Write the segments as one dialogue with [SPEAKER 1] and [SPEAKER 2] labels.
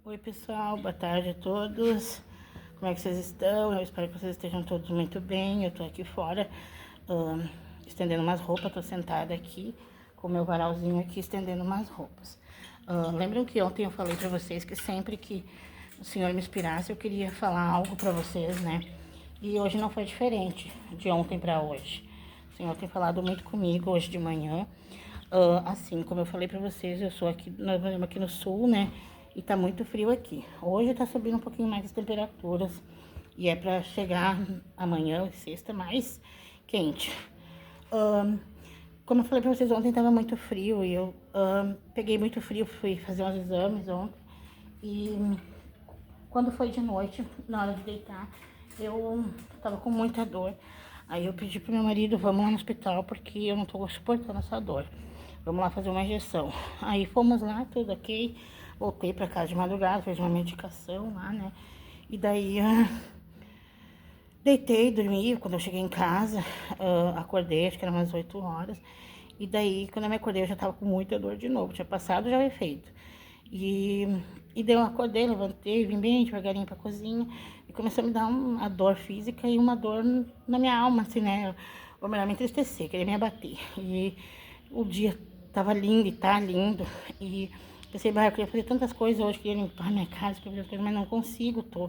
[SPEAKER 1] Oi pessoal, boa tarde a todos. Como é que vocês estão? Eu espero que vocês estejam todos muito bem. Eu tô aqui fora, estendendo umas roupas. Tô sentada aqui com o meu varalzinho aqui, estendendo umas roupas. Lembram que ontem eu falei pra vocês que sempre que o Senhor me inspirasse, eu queria falar algo pra vocês, né? E hoje não foi diferente, de ontem pra hoje. O Senhor tem falado muito comigo hoje de manhã. Assim, como eu falei pra vocês, eu sou aqui, nós moramos aqui no sul, né? E tá muito frio aqui. Hoje tá subindo um pouquinho mais as temperaturas. E é pra chegar amanhã, sexta, mais quente. Como eu falei pra vocês, ontem tava muito frio e eu peguei muito frio, fui fazer uns exames ontem. E quando foi de noite, na hora de deitar, eu tava com muita dor. Aí eu pedi pro meu marido, vamos lá no hospital, porque eu não tô suportando essa dor. Vamos lá fazer uma injeção. Aí fomos lá, tudo ok. Voltei pra casa de madrugada, fiz uma medicação lá, né? E daí deitei, dormi. Quando eu cheguei em casa, acordei, acho que era umas 8 horas. E daí, quando eu me acordei, eu já tava com muita dor de novo. Tinha passado já o efeito. E, e daí eu acordei, levantei, vim bem devagarinho pra cozinha. E começou a me dar uma dor física e uma dor na minha alma, assim, né? Ou melhor, me entristecer, queria me abater. E o dia tava lindo e tá lindo. E pensei, eu queria fazer tantas coisas hoje, queria limpar minha casa, queria fazer coisas, mas não consigo, tô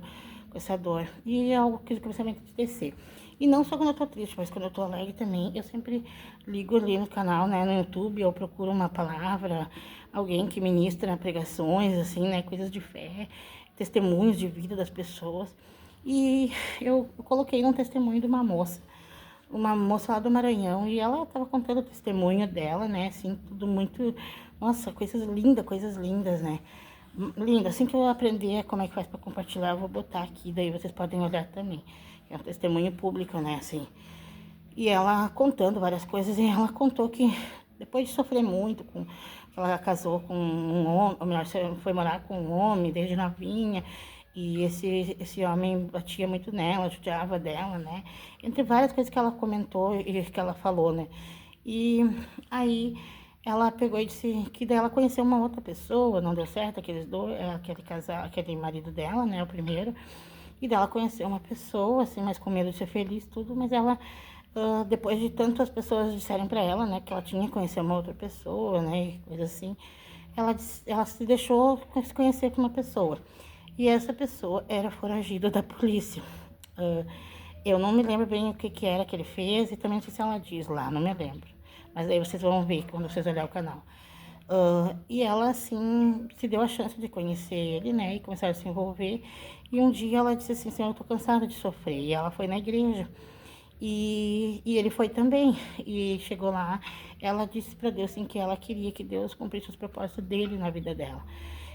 [SPEAKER 1] com essa dor. E é algo que começou a me entristecer. E não só quando eu tô triste, mas quando eu tô alegre também, eu sempre ligo ali no canal, né, no YouTube, eu procuro uma palavra, alguém que ministra pregações, assim, né, coisas de fé, testemunhos de vida das pessoas. E eu coloquei um testemunho de uma moça lá do Maranhão, e ela tava contando o testemunho dela, né, assim, tudo muito, nossa, coisas lindas, né, linda. Assim que eu aprender como é que faz para compartilhar, eu vou botar aqui, daí vocês podem olhar também. É um testemunho público, né, assim. E ela contando várias coisas, e ela contou que depois de sofrer muito, ela casou com um homem, ou melhor, foi morar com um homem desde novinha, e esse homem batia muito nela, judiava dela, né? Entre várias coisas que ela comentou e que ela falou, né? E aí ela pegou e disse que dela conheceu uma outra pessoa, não deu certo, aqueles dois, aquele casal, aquele marido dela, né, o primeiro. E dela conheceu uma pessoa, assim, mas com medo de ser feliz, tudo, mas ela, depois de tantas pessoas disserem pra ela, né, que ela tinha que conhecer uma outra pessoa, né, e coisa assim, ela se deixou se conhecer com uma pessoa. E essa pessoa era foragida da polícia. Ah, eu não me lembro bem o que que era que ele fez e também não sei se ela diz lá, não me lembro. Mas aí vocês vão ver quando vocês olharem o canal. E ela, assim, se deu a chance de conhecer ele, né? E começaram a se envolver. E um dia ela disse assim, Senhor, eu tô cansada de sofrer. E ela foi na igreja. E ele foi também. E chegou lá, ela disse para Deus, assim, que ela queria que Deus cumprisse os propósitos dele na vida dela.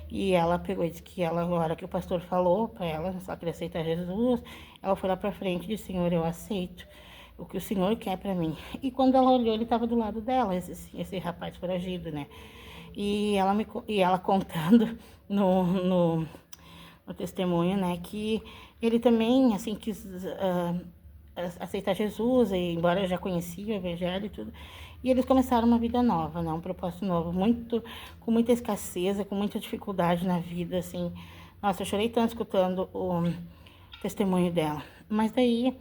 [SPEAKER 1] E ela pegou e disse que ela, na hora que o pastor falou para ela, se ela queria aceitar Jesus, ela foi lá para frente e disse, Senhor, eu aceito o que o Senhor quer para mim. E quando ela olhou, ele estava do lado dela, esse rapaz foragido, né? E ela contando no testemunho, né, que ele também, assim, quis aceitar Jesus, e embora eu já conhecia o evangelho e tudo, e eles começaram uma vida nova, né, um propósito novo, com muita escassez, com muita dificuldade na vida, assim. Nossa, eu chorei tanto escutando o testemunho dela. Mas daí,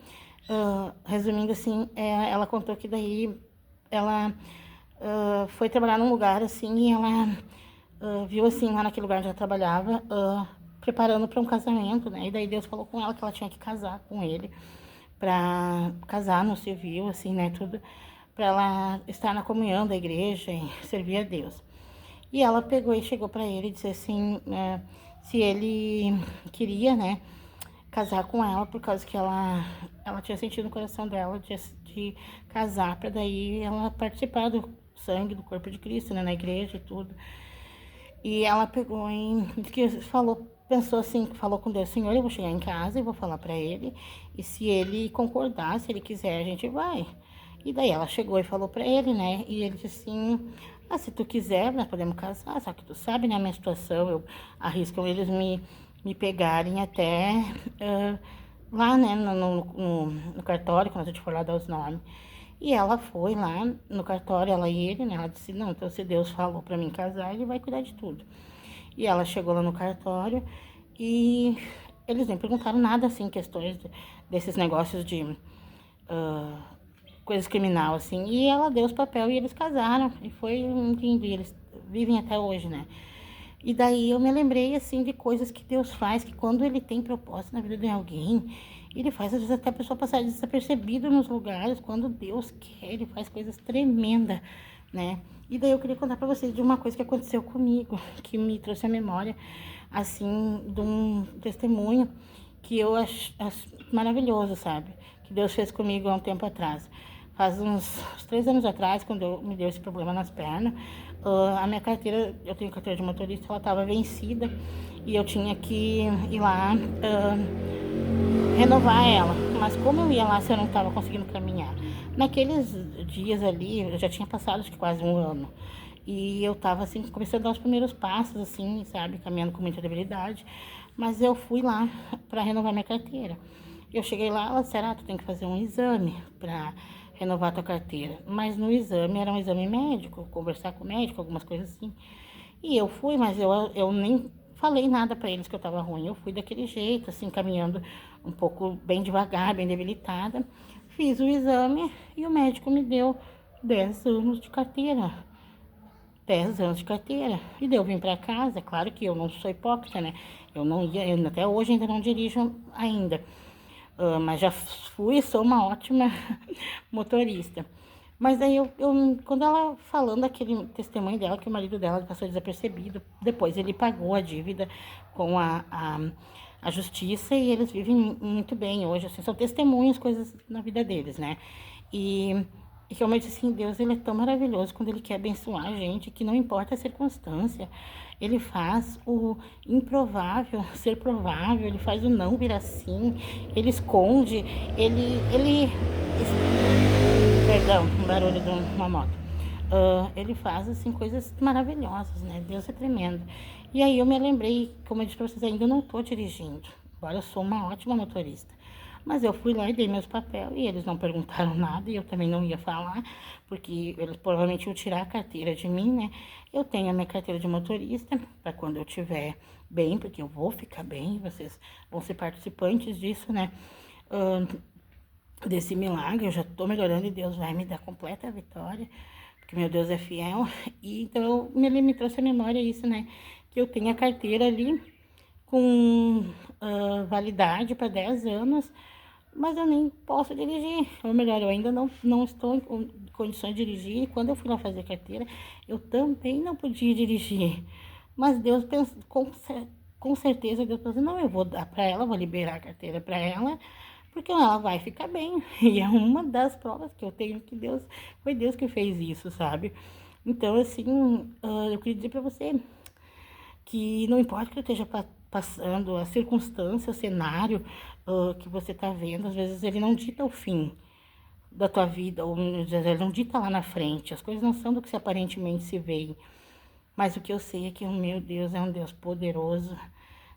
[SPEAKER 1] resumindo assim, ela contou que daí ela foi trabalhar num lugar assim e ela viu assim lá naquele lugar onde ela trabalhava, preparando para um casamento, né? E daí Deus falou com ela que ela tinha que casar com ele, para casar no civil, assim, né? Tudo, para ela estar na comunhão da igreja e servir a Deus. E ela pegou e chegou para ele e disse assim, se ele queria, né? Casar com ela, por causa que ela tinha sentido no coração dela de casar, para daí ela participar do sangue do corpo de Cristo, né, na igreja e tudo. E ela pegou que falou, pensou assim, falou com Deus, Senhor, eu vou chegar em casa e vou falar para ele, e se ele concordar, se ele quiser, a gente vai. E daí ela chegou e falou para ele, né, e ele disse assim, se tu quiser, nós podemos casar, só que tu sabe, né, a minha situação, eu arriscam eles me pegarem até lá, né, no cartório, quando a gente for lá dar os nomes. E ela foi lá no cartório, ela e ele, né? Ela disse, não, então se Deus falou pra mim casar, ele vai cuidar de tudo. E ela chegou lá no cartório e eles nem perguntaram nada, assim, questões desses negócios de coisas criminal, assim. E ela deu os papéis e eles casaram. E foi lindo. E eles vivem até hoje, né? E daí eu me lembrei, assim, de coisas que Deus faz, que quando Ele tem propósito na vida de alguém, Ele faz, às vezes, até a pessoa passar desapercebido nos lugares. Quando Deus quer, Ele faz coisas tremendas, né? E daí eu queria contar pra vocês de uma coisa que aconteceu comigo, que me trouxe à memória, assim, de um testemunho que eu acho maravilhoso, sabe? Que Deus fez comigo há um tempo atrás. Faz uns 3 anos atrás, quando me deu esse problema nas pernas, a minha carteira, eu tenho carteira de motorista, ela estava vencida e eu tinha que ir lá renovar ela. Mas como eu ia lá se eu não estava conseguindo caminhar? Naqueles dias ali, eu já tinha passado acho que quase um ano. E eu tava assim, começando a dar os primeiros passos, assim, sabe, caminhando com muita debilidade. Mas eu fui lá para renovar minha carteira. Eu cheguei lá, ela disse, tu tem que fazer um exame para renovar tua carteira. Mas no exame era um exame médico, conversar com o médico, algumas coisas assim. E eu fui, mas eu nem falei nada para eles que eu tava ruim. Eu fui daquele jeito, assim, caminhando um pouco bem devagar, bem debilitada. Fiz o exame e o médico me deu 10 anos de carteira. 10 anos de carteira. E daí eu vim para casa, claro que eu não sou hipócrita, né? Eu não ia, até hoje ainda não dirijo ainda. Mas já fui e sou uma ótima motorista. Mas daí quando ela falando aquele testemunho dela, que o marido dela passou desapercebido, depois ele pagou a dívida com a justiça e eles vivem muito bem hoje, assim, são testemunhos, coisas na vida deles, né? E realmente, assim, Deus, ele é tão maravilhoso quando ele quer abençoar a gente, que não importa a circunstância, ele faz o improvável ser provável, ele faz o não vir assim, ele esconde, ele perdão, um barulho de uma moto. Ele faz, assim, coisas maravilhosas, né? Deus é tremendo. E aí eu me lembrei, como eu disse pra vocês, ainda não tô dirigindo, embora eu sou uma ótima motorista. Mas eu fui lá e dei meus papéis e eles não perguntaram nada e eu também não ia falar, porque eles provavelmente iam tirar a carteira de mim, né? Eu tenho a minha carteira de motorista para quando eu estiver bem, porque eu vou ficar bem, vocês vão ser participantes disso, né? Desse milagre, eu já tô melhorando e Deus vai me dar completa vitória, porque meu Deus é fiel. E então ele me trouxe a memória isso, né? Que eu tenho a carteira ali com validade para 10 anos, mas eu nem posso dirigir. Ou melhor, eu ainda não estou em condições de dirigir. E quando eu fui lá fazer carteira, eu também não podia dirigir. Mas Deus pensa, com certeza, Deus pensou, não, eu vou dar para ela, vou liberar a carteira para ela, porque ela vai ficar bem. E é uma das provas que eu tenho que Deus, foi Deus que fez isso, sabe? Então, assim, eu queria dizer para você que não importa o que eu esteja passando, a circunstância, o cenário que você está vendo, às vezes ele não dita o fim da tua vida, ou ele não dita lá na frente, as coisas não são do que se aparentemente se vê, mas o que eu sei é que o meu Deus é um Deus poderoso,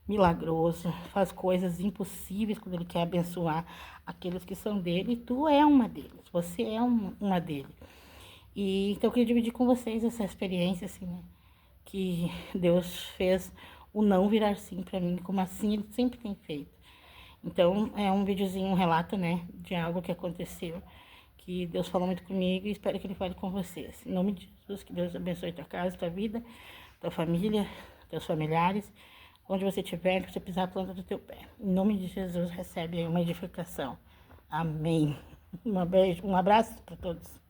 [SPEAKER 1] milagroso, faz coisas impossíveis quando ele quer abençoar aqueles que são dele, e tu é uma deles, você é uma dele. E então eu queria dividir com vocês essa experiência, assim, né? Que Deus fez o não virar sim pra mim, como assim ele sempre tem feito. Então, é um videozinho, um relato, né, de algo que aconteceu, que Deus falou muito comigo e espero que ele fale com vocês. Em nome de Jesus, que Deus abençoe tua casa, tua vida, tua família, teus familiares, onde você estiver, que você pisar a planta do teu pé. Em nome de Jesus, recebe aí uma edificação. Amém. Um beijo, um abraço para todos.